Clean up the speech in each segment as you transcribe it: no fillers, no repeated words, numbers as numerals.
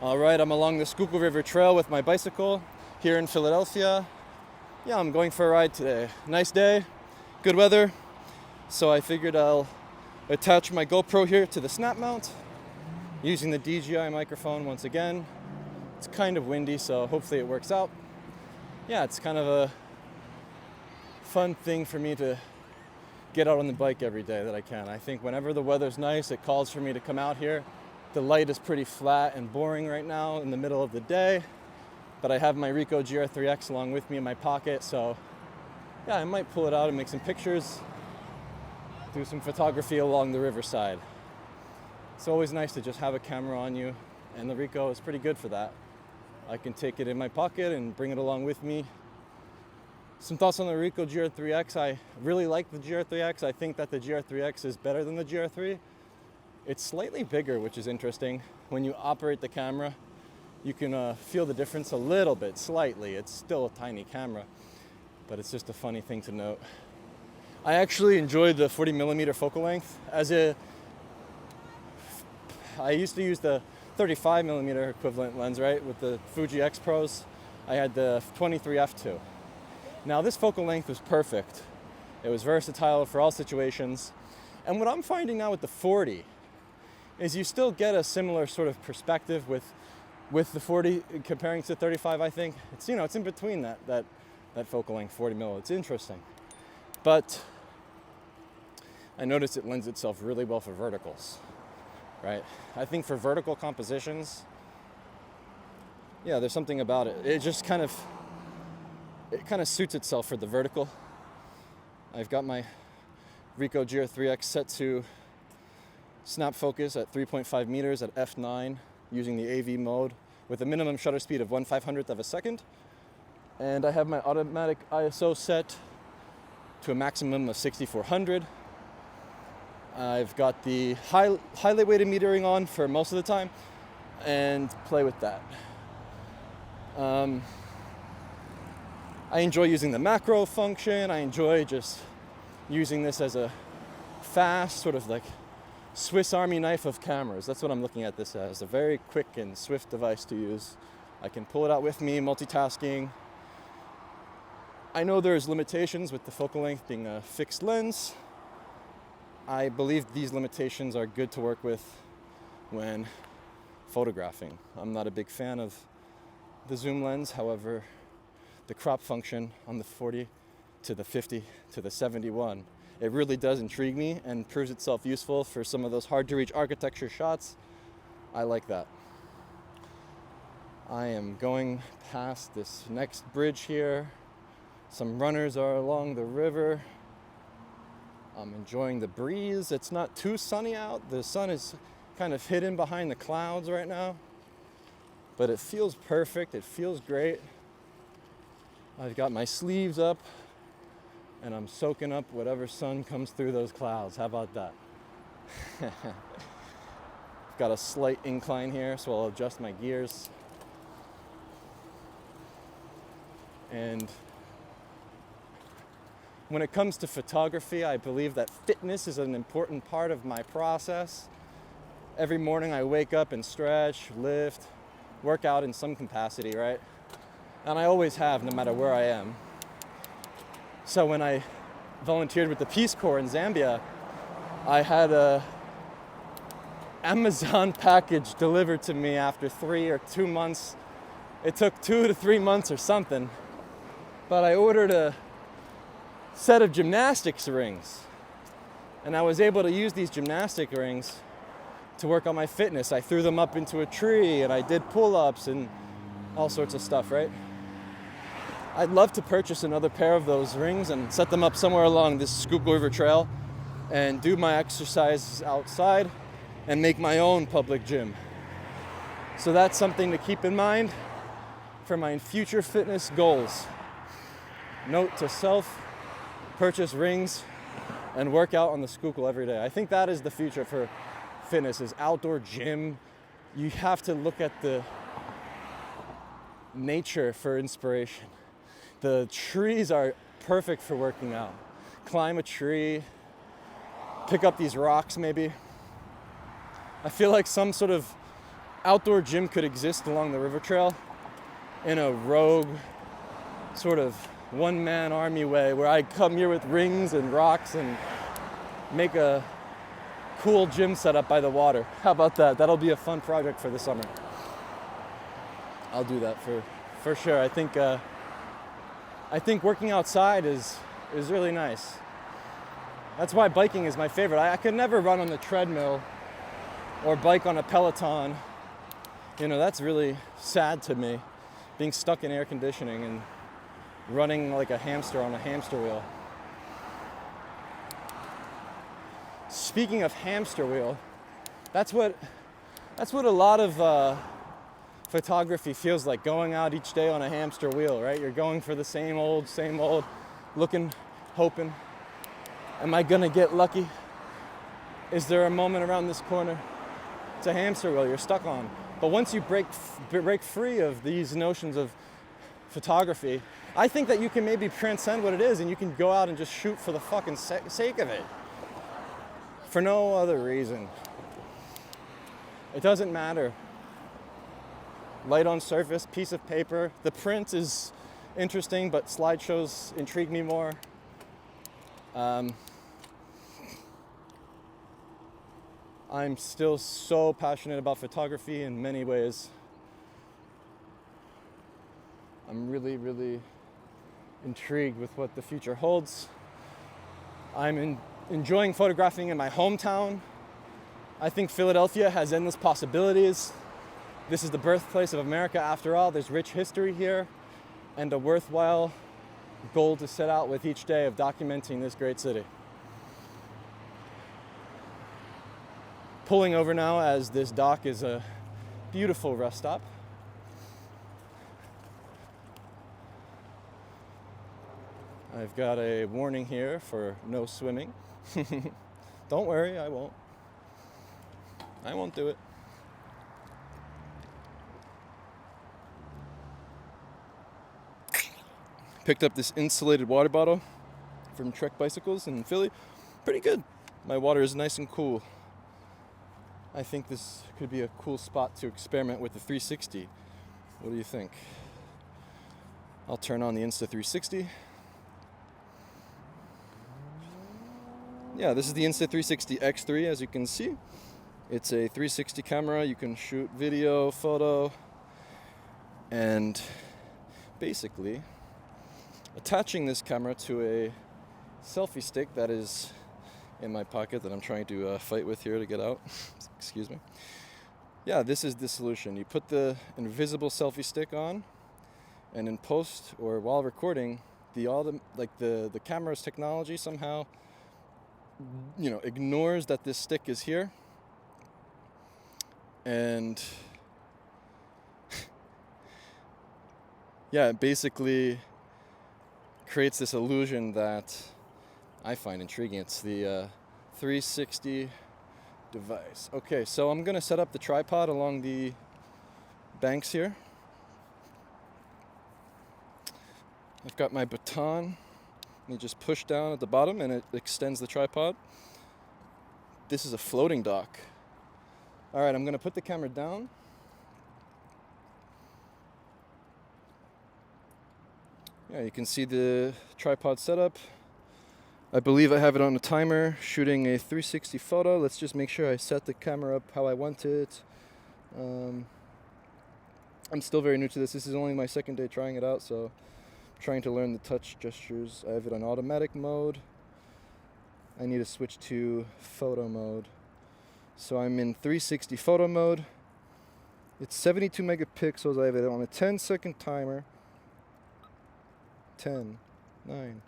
All right, I'm along the Schuylkill River Trail with my bicycle here in Philadelphia. Yeah, I'm going for a ride today. Nice day, good weather. So I figured I'll attach my GoPro here to the snap mount using the DJI microphone once again. It's kind of windy, so hopefully it works out. Yeah, it's kind of a fun thing for me to get out on the bike every day that I can. I think whenever the weather's nice, it calls for me to come out here. The light is pretty flat and boring right now in the middle of the day, but I have my Ricoh GRIIX along with me in my pocket, so yeah, I might pull it out and make some pictures, do some photography along the riverside. It's always nice to just have a camera on you, and the Ricoh is pretty good for that. I can take it in my pocket and bring it along with me. Some thoughts on the Ricoh GRIIX. I really like the GRIIX. I think that the GRIIX is better than the GR3. It's slightly bigger, which is interesting. When you operate the camera, you can feel the difference a little bit, slightly. It's still a tiny camera, but it's just a funny thing to note. I actually enjoyed the 40mm focal length. I used to use the 35mm equivalent lens, right, with the Fuji X Pros. I had the 23 f2. Now this focal length was perfect. It was versatile for all situations. And what I'm finding now with the 40 is you still get a similar sort of perspective with the 40 comparing to 35, I think. It's, you know, it's in between that focal length, 40mm. It's interesting. But I noticed it lends itself really well for verticals, right? I think for vertical compositions, yeah, there's something about it. It just kind of suits itself for the vertical. I've got my Ricoh GR3X set to snap focus at 3.5 meters at f9 using the AV mode with a minimum shutter speed of 1/500th of a second. And I have my automatic ISO set to a maximum of 6400. I've got the highly weighted metering on for most of the time and play with that. I enjoy using the macro function. I enjoy just using this as a fast, sort of like Swiss Army knife of cameras. That's what I'm looking at this as, a very quick and swift device to use. I can pull it out with me, multitasking. I know there's limitations with the focal length being a fixed lens. I believe these limitations are good to work with when photographing. I'm not a big fan of the zoom lens, however, the crop function on the 40 to the 50 to the 71, it really does intrigue me and proves itself useful for some of those hard to reach architecture shots. I like that. I am going past this next bridge here. Some runners are along the river. I'm enjoying the breeze. It's not too sunny out. The sun is kind of hidden behind the clouds right now, but it feels perfect. It feels great. I've got my sleeves up and I'm soaking up whatever sun comes through those clouds. How about that? I've got a slight incline here, so I'll adjust my gears. And when it comes to photography, I believe that fitness is an important part of my process. Every morning I wake up and stretch, lift, work out in some capacity, right? And I always have, no matter where I am. So when I volunteered with the Peace Corps in Zambia, I had a Amazon package delivered to me after 3 or 2 months. It took 2 to 3 months or something, but I ordered a set of gymnastics rings, and I was able to use these gymnastic rings to work on my fitness. I threw them up into a tree and I did pull-ups and all sorts of stuff, right? I'd love to purchase another pair of those rings and set them up somewhere along this Schuylkill River Trail and do my exercises outside and make my own public gym. So that's something to keep in mind for my future fitness goals. Note to self, purchase rings and work out on the Schuylkill every day. I think that is the future for fitness, is outdoor gym. You have to look at the nature for inspiration. The trees are perfect for working out. Climb a tree, pick up these rocks maybe. I feel like some sort of outdoor gym could exist along the river trail in a rogue sort of one-man army way where I come here with rings and rocks and make a cool gym setup by the water. How about that? That'll be a fun project for the summer. I'll do that for sure. I think working outside is really nice. That's why biking is my favorite. I could never run on the treadmill or bike on a Peloton. You know, that's really sad to me, being stuck in air conditioning and running like a hamster on a hamster wheel. Speaking of hamster wheel, that's what a lot of photography feels like, going out each day on a hamster wheel, right? You're going for the same old, looking, hoping. Am I gonna get lucky? Is there a moment around this corner? It's a hamster wheel you're stuck on. But once you break free of these notions of photography, I think that you can maybe transcend what it is and you can go out and just shoot for the fucking sake of it. For no other reason. It doesn't matter. Light on surface, piece of paper. The print is interesting, but slideshows intrigue me more. I'm still so passionate about photography in many ways. I'm really, really intrigued with what the future holds. I'm enjoying photographing in my hometown. I think Philadelphia has endless possibilities. This is the birthplace of America after all. There's rich history here and a worthwhile goal to set out with each day of documenting this great city. Pulling over now as this dock is a beautiful rest stop. I've got a warning here for no swimming. Don't worry, I won't. I won't do it. Picked up this insulated water bottle from GRIIX Bicycles in Philly. Pretty good. My water is nice and cool. I think this could be a cool spot to experiment with the 360. What do you think? I'll turn on the Insta360. Yeah, this is the Insta360 X3, as you can see. It's a 360 camera. You can shoot video, photo, and basically attaching this camera to a selfie stick that is in my pocket that I'm trying to fight with here to get out. Excuse me. Yeah, this is the solution. You put the invisible selfie stick on, and in post or while recording, the camera's technology somehow, ignores that this stick is here, and yeah, it basically creates this illusion that I find intriguing. It's the 360 device. Okay, so I'm gonna set up the tripod along the banks here. I've got my baton. You just push down at the bottom and it extends the tripod. This is a floating dock. All right, I'm gonna put the camera down. Yeah, you can see the tripod setup. I believe I have it on a timer, shooting a 360 photo. Let's just make sure I set the camera up how I want it. I'm still very new to this. This is only my second day trying it out, so I'm trying to learn the touch gestures. I have it on automatic mode. I need to switch to photo mode. So I'm in 360 photo mode. It's 72 megapixels. I have it on a 10-second timer. 10, 9,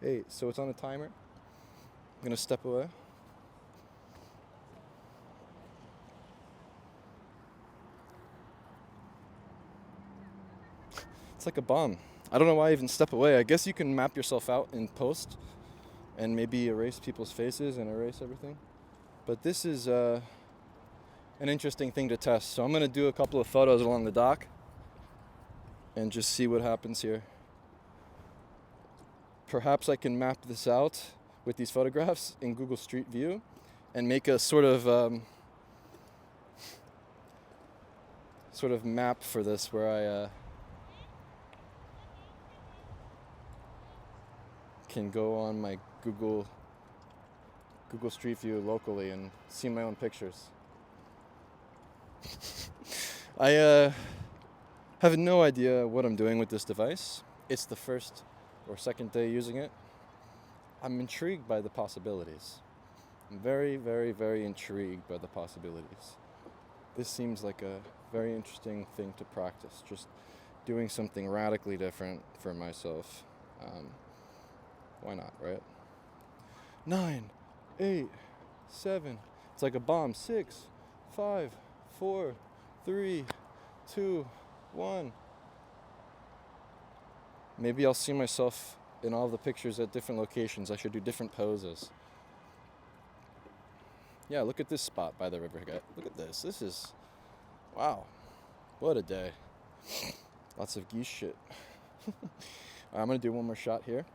8. So it's on a timer. I'm gonna step away. It's like a bomb. I don't know why I even step away. I guess you can map yourself out in post and maybe erase people's faces and erase everything. But this is an interesting thing to test. So I'm gonna do a couple of photos along the dock and just see what happens here. Perhaps I can map this out with these photographs in Google Street View and make a sort of sort of map for this where I can go on my Google Street View locally and see my own pictures. I have no idea what I'm doing with this device. It's the first or second day using it. I'm intrigued by the possibilities. I'm very, very, very intrigued by the possibilities. This seems like a very interesting thing to practice, just doing something radically different for myself. Why not, right? 9, 8, 7. It's like a bomb. 6, 5, 4, 3, 2, 1. Maybe I'll see myself in all the pictures at different locations. I should do different poses. Yeah, look at this spot by the river. Look at this. This is, wow, what a day. Lots of geese shit. I'm gonna do one more shot here.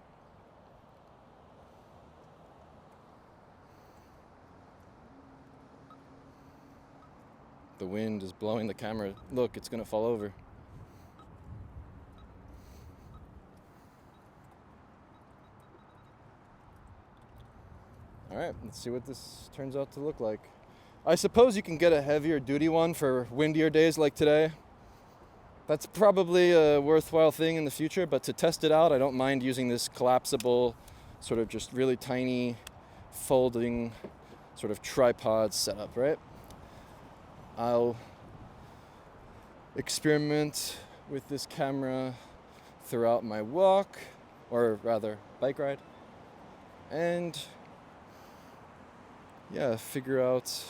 The wind is blowing the camera. Look, it's gonna fall over. All right, let's see what this turns out to look like. I suppose you can get a heavier duty one for windier days like today. That's probably a worthwhile thing in the future, but to test it out, I don't mind using this collapsible, sort of just really tiny, folding, sort of tripod setup, right? I'll experiment with this camera throughout my walk, or rather, bike ride, and yeah, figure out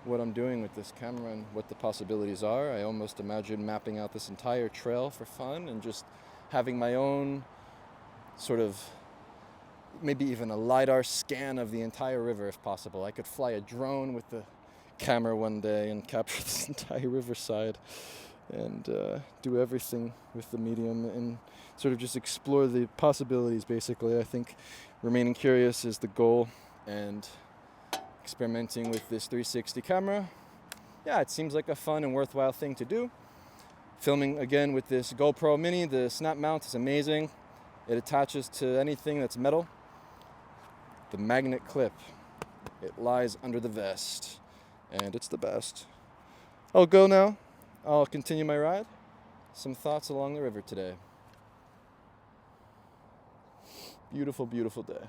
what I'm doing with this camera and what the possibilities are. I almost imagine mapping out this entire trail for fun and just having my own sort of, maybe even a LiDAR scan of the entire river if possible. I could fly a drone with the camera one day and capture this entire riverside and do everything with the medium and sort of just explore the possibilities, basically. I think remaining curious is the goal, and experimenting with this 360 camera, yeah, it seems like a fun and worthwhile thing to do. Filming again with this GoPro Mini, the snap mount is amazing. It attaches to anything that's metal. The magnet clip, it lies under the vest, and it's the best. I'll go now. I'll continue my ride. Some thoughts along the river today. Beautiful, beautiful day.